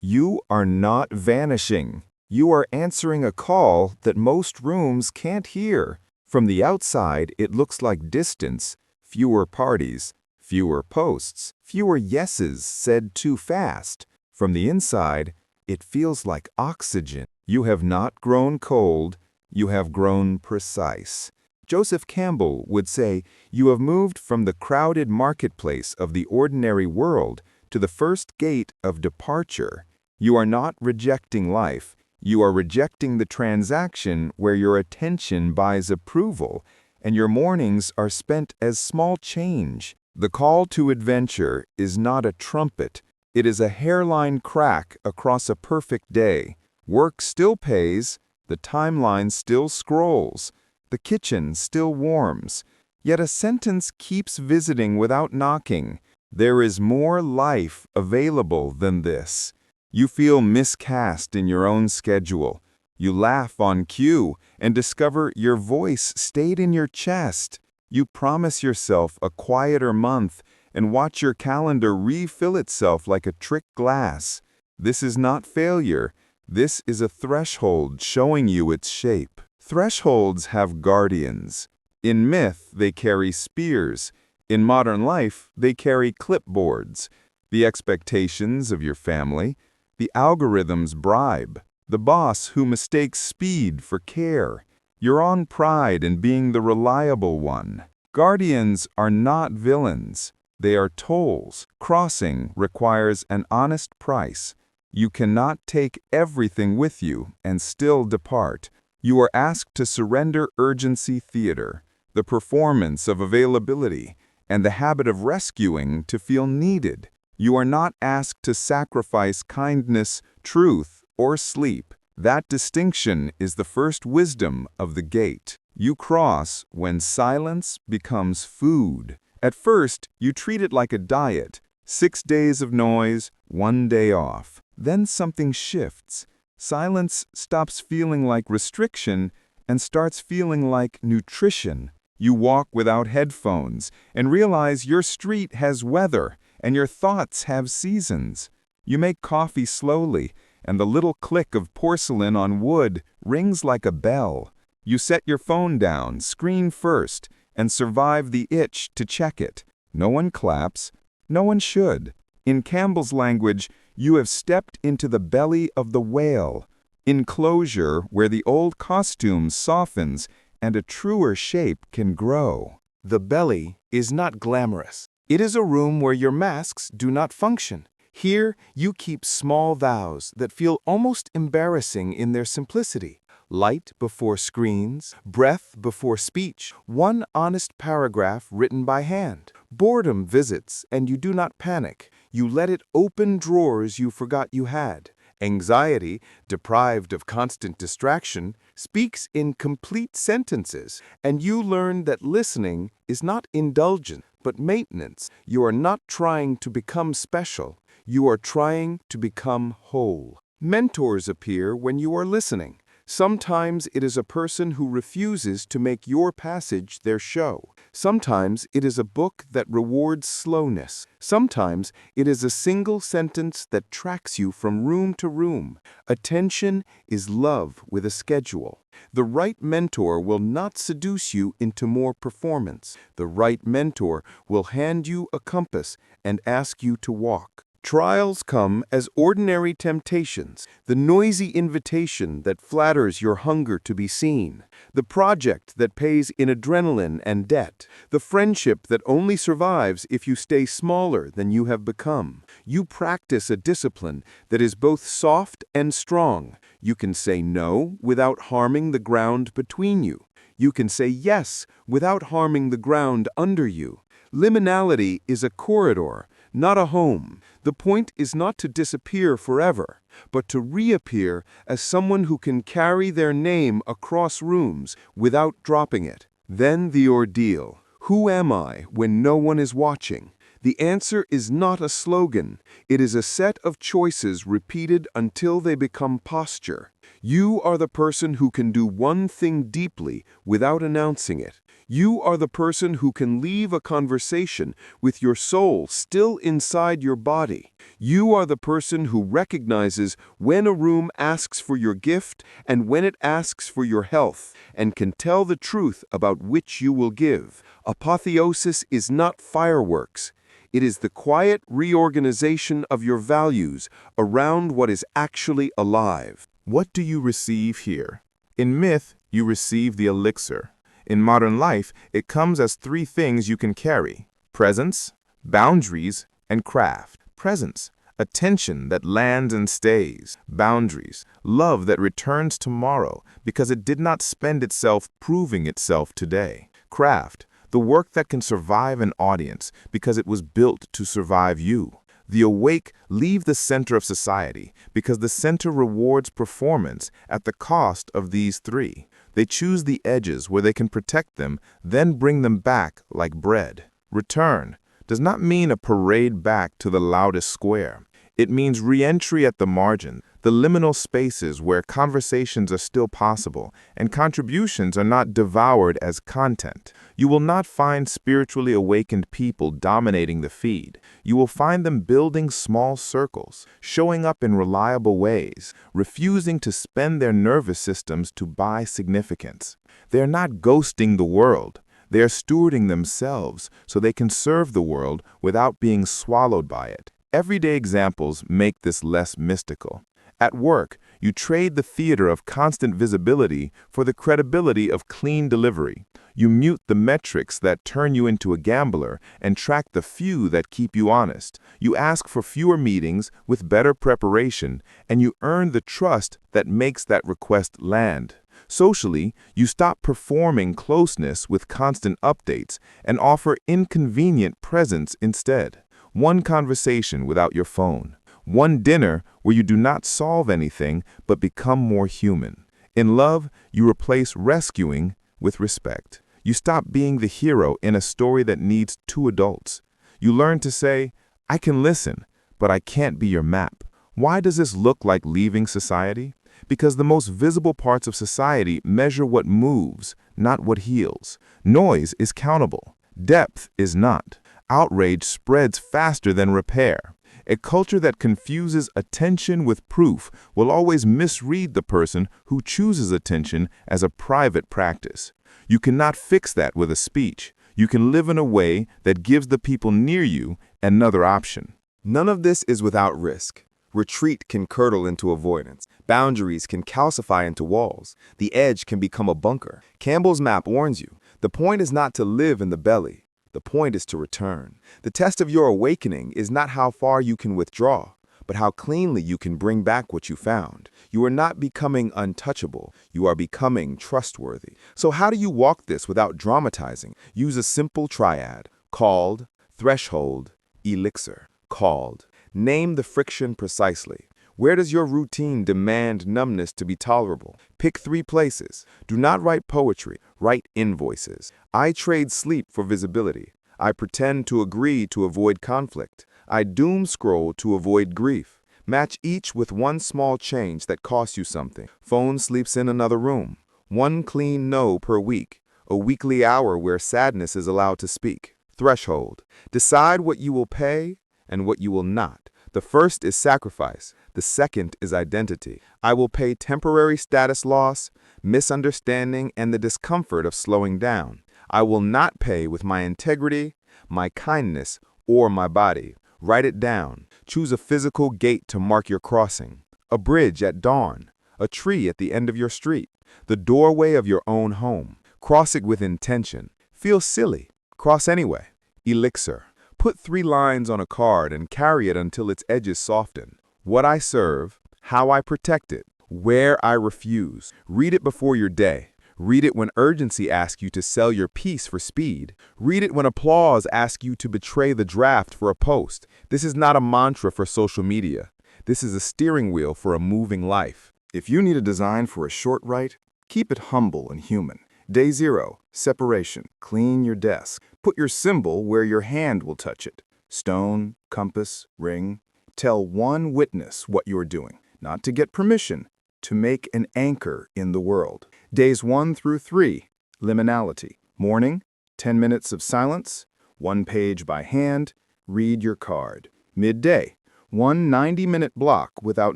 You are not vanishing. You are answering a call that most rooms can't hear. From the outside, it looks like distance, fewer parties, fewer posts, fewer yeses said too fast. From the inside, it feels like oxygen. You have not grown cold, you have grown precise. Joseph Campbell would say, you have moved from the crowded marketplace of the ordinary world to the first gate of departure. You are not rejecting life. You are rejecting the transaction where your attention buys approval, and your mornings are spent as small change. The call to adventure is not a trumpet. It is a hairline crack across a perfect day. Work still pays, the timeline still scrolls, the kitchen still warms, yet a sentence keeps visiting without knocking. There is more life available than this. You feel miscast in your own schedule. You laugh on cue and discover your voice stayed in your chest. You promise yourself a quieter month and watch your calendar refill itself like a trick glass. This is not failure. This is a threshold showing you its shape. Thresholds have guardians. In myth, they carry spears. In modern life, they carry clipboards. The expectations of your family, the algorithm's bribe, the boss who mistakes speed for care. Your own pride in being the reliable one. Guardians are not villains. They are tolls. Crossing requires an honest price. You cannot take everything with you and still depart. You are asked to surrender urgency theater, the performance of availability, and the habit of rescuing to feel needed. You are not asked to sacrifice kindness, truth, or sleep. That distinction is the first wisdom of the gate. You cross when silence becomes food. At first, you treat it like a diet. 6 days of noise, 1 day off. Then something shifts. Silence stops feeling like restriction and starts feeling like nutrition. You walk without headphones and realize your street has weather and your thoughts have seasons. You make coffee slowly, and the little click of porcelain on wood rings like a bell. You set your phone down, screen first, and survive the itch to check it. No one claps. No one should. In Campbell's language, you have stepped into the belly of the whale, enclosure where the old costume softens and a truer shape can grow. The belly is not glamorous. It is a room where your masks do not function. Here, you keep small vows that feel almost embarrassing in their simplicity. Light before screens, breath before speech, one honest paragraph written by hand. Boredom visits, and you do not panic. You let it open drawers you forgot you had. Anxiety, deprived of constant distraction, speaks in complete sentences, and you learn that listening is not indulgence, but maintenance. You are not trying to become special. You are trying to become whole. Mentors appear when you are listening. Sometimes it is a person who refuses to make your passage their show. Sometimes it is a book that rewards slowness. Sometimes it is a single sentence that tracks you from room to room. Attention is love with a schedule. The right mentor will not seduce you into more performance. The right mentor will hand you a compass and ask you to walk. Trials come as ordinary temptations, the noisy invitation that flatters your hunger to be seen, the project that pays in adrenaline and debt, the friendship that only survives if you stay smaller than you have become. You practice a discipline that is both soft and strong. You can say no without harming the ground between you. You can say yes without harming the ground under you. Liminality is a corridor, not a home. The point is not to disappear forever, but to reappear as someone who can carry their name across rooms without dropping it. Then the ordeal. Who am I when no one is watching? The answer is not a slogan. It is a set of choices repeated until they become posture. You are the person who can do one thing deeply without announcing it. You are the person who can leave a conversation with your soul still inside your body. You are the person who recognizes when a room asks for your gift and when it asks for your health, and can tell the truth about which you will give. Apotheosis is not fireworks. It is the quiet reorganization of your values around what is actually alive. What do you receive here? In myth, you receive the elixir. In modern life, it comes as three things you can carry: presence, boundaries, and craft. Presence, attention that lands and stays. Boundaries, love that returns tomorrow because it did not spend itself proving itself today. Craft, the work that can survive an audience because it was built to survive you. The awake leave the center of society because the center rewards performance at the cost of these three. They choose the edges where they can protect them, then bring them back like bread. Return does not mean a parade back to the loudest square. It means re-entry at the margin, the liminal spaces where conversations are still possible and contributions are not devoured as content. You will not find spiritually awakened people dominating the feed. You will find them building small circles, showing up in reliable ways, refusing to spend their nervous systems to buy significance. They are not ghosting the world. They are stewarding themselves so they can serve the world without being swallowed by it. Everyday examples make this less mystical. At work, you trade the theater of constant visibility for the credibility of clean delivery. You mute the metrics that turn you into a gambler and track the few that keep you honest. You ask for fewer meetings with better preparation, and you earn the trust that makes that request land. Socially, you stop performing closeness with constant updates and offer inconvenient presence instead. One conversation without your phone. One dinner where you do not solve anything but become more human. In love, you replace rescuing with respect. You stop being the hero in a story that needs two adults. You learn to say, I can listen, but I can't be your map. Why does this look like leaving society? Because the most visible parts of society measure what moves, not what heals. Noise is countable. Depth is not. Outrage spreads faster than repair. A culture that confuses attention with proof will always misread the person who chooses attention as a private practice. You cannot fix that with a speech. You can live in a way that gives the people near you another option. None of this is without risk. Retreat can curdle into avoidance. Boundaries can calcify into walls. The edge can become a bunker. Campbell's map warns you, the point is not to live in the belly. The point is to return. The test of your awakening is not how far you can withdraw, but how cleanly you can bring back what you found. You are not becoming untouchable. You are becoming trustworthy. So how do you walk this without dramatizing? Use a simple triad: called, threshold, elixir. Called. Name the friction precisely. Where does your routine demand numbness to be tolerable? Pick 3 places. Do not write poetry. Write invoices. I trade sleep for visibility. I pretend to agree to avoid conflict. I doom scroll to avoid grief. Match each with one small change that costs you something. Phone sleeps in another room. One clean no per week. A weekly hour where sadness is allowed to speak. Threshold. Decide what you will pay and what you will not. The first is sacrifice. The second is identity. I will pay temporary status loss, misunderstanding, and the discomfort of slowing down. I will not pay with my integrity, my kindness, or my body. Write it down. Choose a physical gate to mark your crossing. A bridge at dawn. A tree at the end of your street. The doorway of your own home. Cross it with intention. Feel silly. Cross anyway. Elixir. Put 3 lines on a card and carry it until its edges soften. What I serve, how I protect it, where I refuse. Read it before your day. Read it when urgency asks you to sell your piece for speed. Read it when applause asks you to betray the draft for a post. This is not a mantra for social media. This is a steering wheel for a moving life. If you need a design for a short rite, keep it humble and human. Day 0, separation. Clean your desk. Put your symbol where your hand will touch it. Stone, compass, ring. Tell one witness what you're doing, not to get permission, to make an anchor in the world. Days 1 through 3, liminality. Morning, 10 minutes of silence, 1 page by hand, read your card. Midday, one 90-minute block without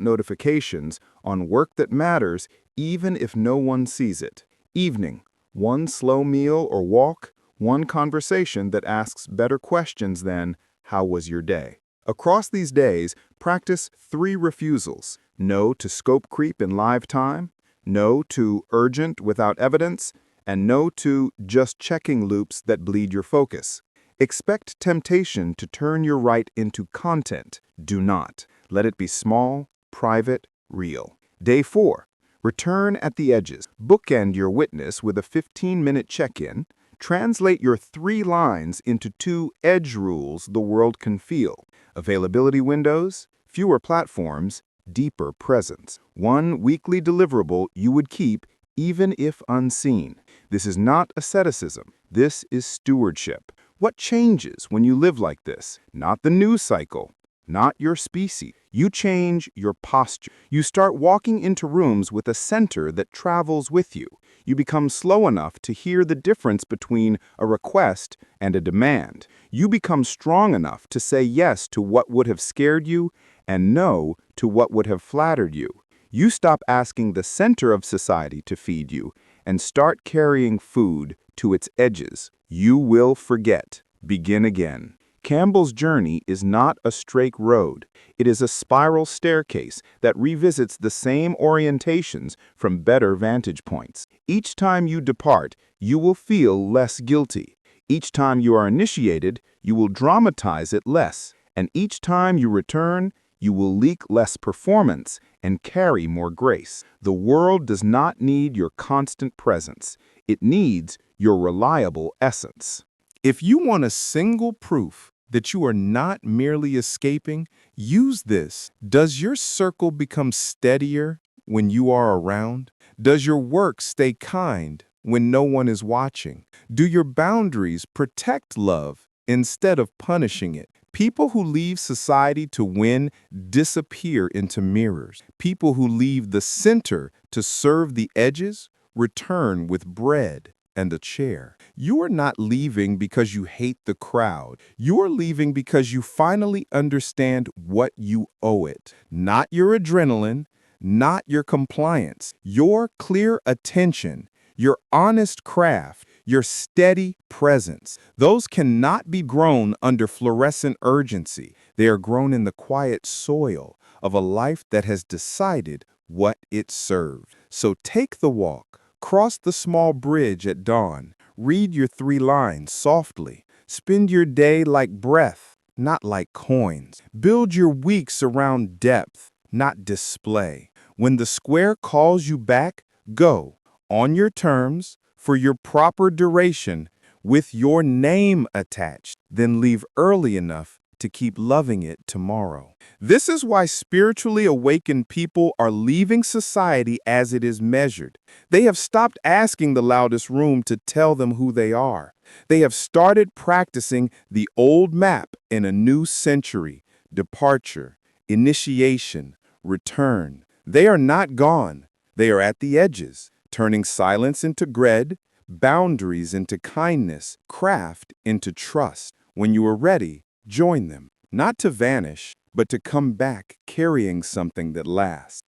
notifications on work that matters even if no one sees it. Evening, one slow meal or walk, one conversation that asks better questions than, "How was your day?" Across these days, practice 3 refusals. No to scope creep in live time, no to urgent without evidence, and no to just checking loops that bleed your focus. Expect temptation to turn your rite into content. Do not. Let it be small, private, real. Day 4. Return at the edges. Bookend your witness with a 15-minute check-in. Translate your 3 lines into 2 edge rules the world can feel. Availability windows, fewer platforms, deeper presence. 1 weekly deliverable you would keep even if unseen. This is not asceticism. This is stewardship. What changes when you live like this? Not the news cycle, not your species. You change your posture. You start walking into rooms with a center that travels with you. You become slow enough to hear the difference between a request and a demand. You become strong enough to say yes to what would have scared you and no to what would have flattered you. You stop asking the center of society to feed you and start carrying food to its edges. You will forget. Begin again. Campbell's journey is not a straight road. It is a spiral staircase that revisits the same orientations from better vantage points. Each time you depart, you will feel less guilty. Each time you are initiated, you will dramatize it less. And each time you return, you will leak less performance and carry more grace. The world does not need your constant presence. It needs your reliable essence. If you want a single proof that you are not merely escaping, use this. Does your circle become steadier when you are around? Does your work stay kind when no one is watching? Do your boundaries protect love instead of punishing it? People who leave society to win disappear into mirrors. People who leave the center to serve the edges return with bread and a chair. You are not leaving because you hate the crowd. You are leaving because you finally understand what you owe it. Not your adrenaline, not your compliance, your clear attention, your honest craft, your steady presence. Those cannot be grown under fluorescent urgency. They are grown in the quiet soil of a life that has decided what it serves. So take the walk. Cross the small bridge at dawn. Read your 3 lines softly. Spend your day like breath, not like coins. Build your weeks around depth, not display. When the square calls you back, go on your terms for your proper duration with your name attached. Then leave early enough to keep loving it tomorrow. This is why spiritually awakened people are leaving society as it is measured. They have stopped asking the loudest room to tell them who they are. They have started practicing the old map in a new century: departure, initiation, return. They are not gone. They are at the edges, turning silence into bread, boundaries into kindness, craft into trust. When you are ready, join them, not to vanish, but to come back carrying something that lasts.